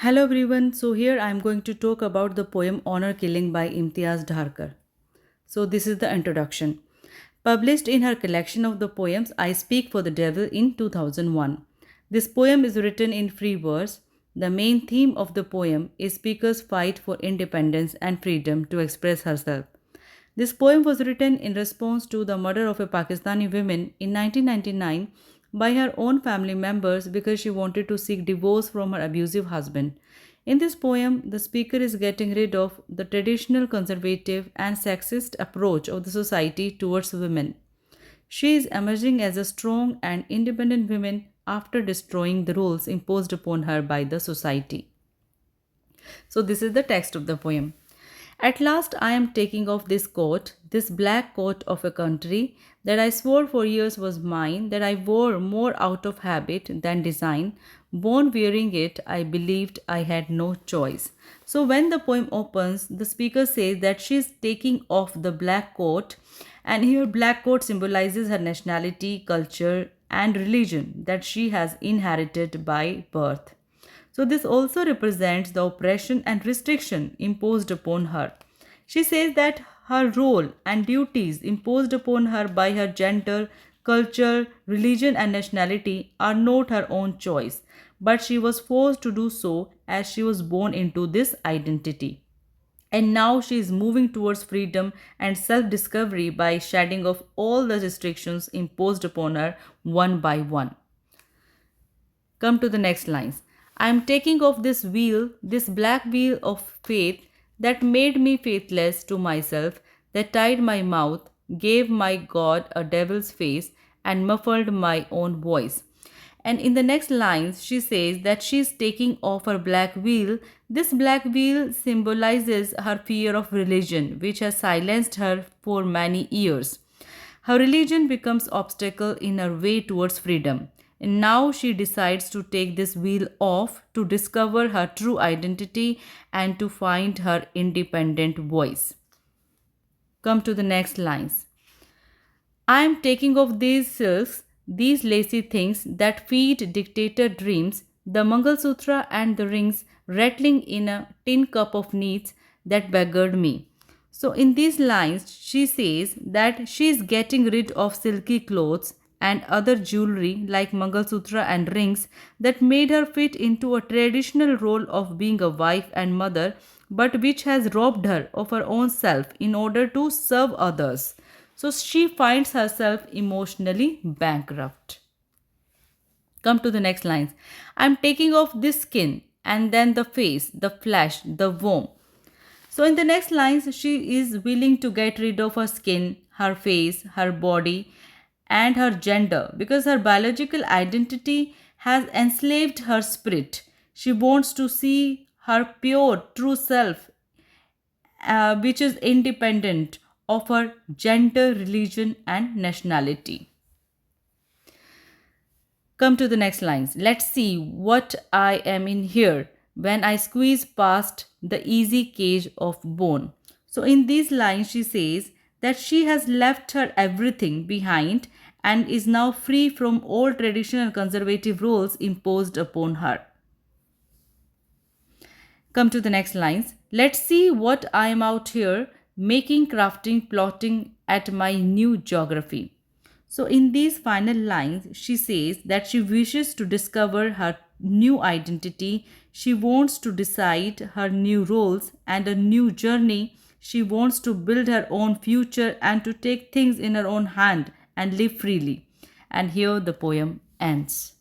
Hello everyone. So here I am going to talk about the poem Honor Killing by Imtiaz Dharker. So this is the introduction. Published in her collection of the poems I Speak for the Devil in 2001. This poem is written in free verse. The main theme of the poem is speaker's fight for independence and freedom to express herself. This poem was written in response to the murder of a Pakistani woman in 1999 by her own family members because she wanted to seek divorce from her abusive husband. In this poem, the speaker is getting rid of the traditional conservative and sexist approach of the society towards women. She is emerging as a strong and independent woman after destroying the rules imposed upon her by the society. So, this is the text of the poem. At last, I am taking off this coat, this black coat of a country that I swore for years was mine, that I wore more out of habit than design. Born wearing it, I believed I had no choice. So, when the poem opens, the speaker says that she is taking off the black coat, and here, black coat symbolizes her nationality, culture, and religion that she has inherited by birth. So, this also represents the oppression and restriction imposed upon her. She says that her role and duties imposed upon her by her gender, culture, religion, and nationality are not her own choice, but she was forced to do so as she was born into this identity. And now she is moving towards freedom and self discovery by shedding off all the restrictions imposed upon her one by one. Come to the next lines. I am taking off this wheel, this black wheel of faith that made me faithless to myself, that tied my mouth, gave my God a devil's face, and muffled my own voice. And in the next lines, she says that she is taking off her black wheel. This black wheel symbolizes her fear of religion, which has silenced her for many years. Her religion becomes obstacle in her way towards freedom. And now she decides to take this wheel off to discover her true identity and to find her independent voice. Come to the next lines. I am taking off these silks, these lacy things that feed dictator dreams, the Mangal Sutra and the rings rattling in a tin cup of needs that beggared me. So, in these lines, she says that she is getting rid of silky clothes and other jewelry like Mangal Sutra and rings that made her fit into a traditional role of being a wife and mother, but which has robbed her of her own self in order to serve others. So she finds herself emotionally bankrupt. Come to the next lines. I'm taking off this skin and then the face, the flesh, the womb. So in the next lines, she is willing to get rid of her skin, her face, her body, and her gender because her biological identity has enslaved her spirit. She wants to see her pure, true self, which is independent of her gender, religion, and nationality. Come to the next lines. Let's see what I am in here when I squeeze past the easy cage of bone. So, in these lines, she says that she has left her everything behind and is now free from all traditional and conservative roles imposed upon her. Come to the next lines. Let's see what I am out here making, crafting, plotting at my new geography. So, in these final lines, she says that she wishes to discover her new identity. She wants to decide her new roles and a new journey. She wants to build her own future and to take things in her own hand and live freely. And here the poem ends.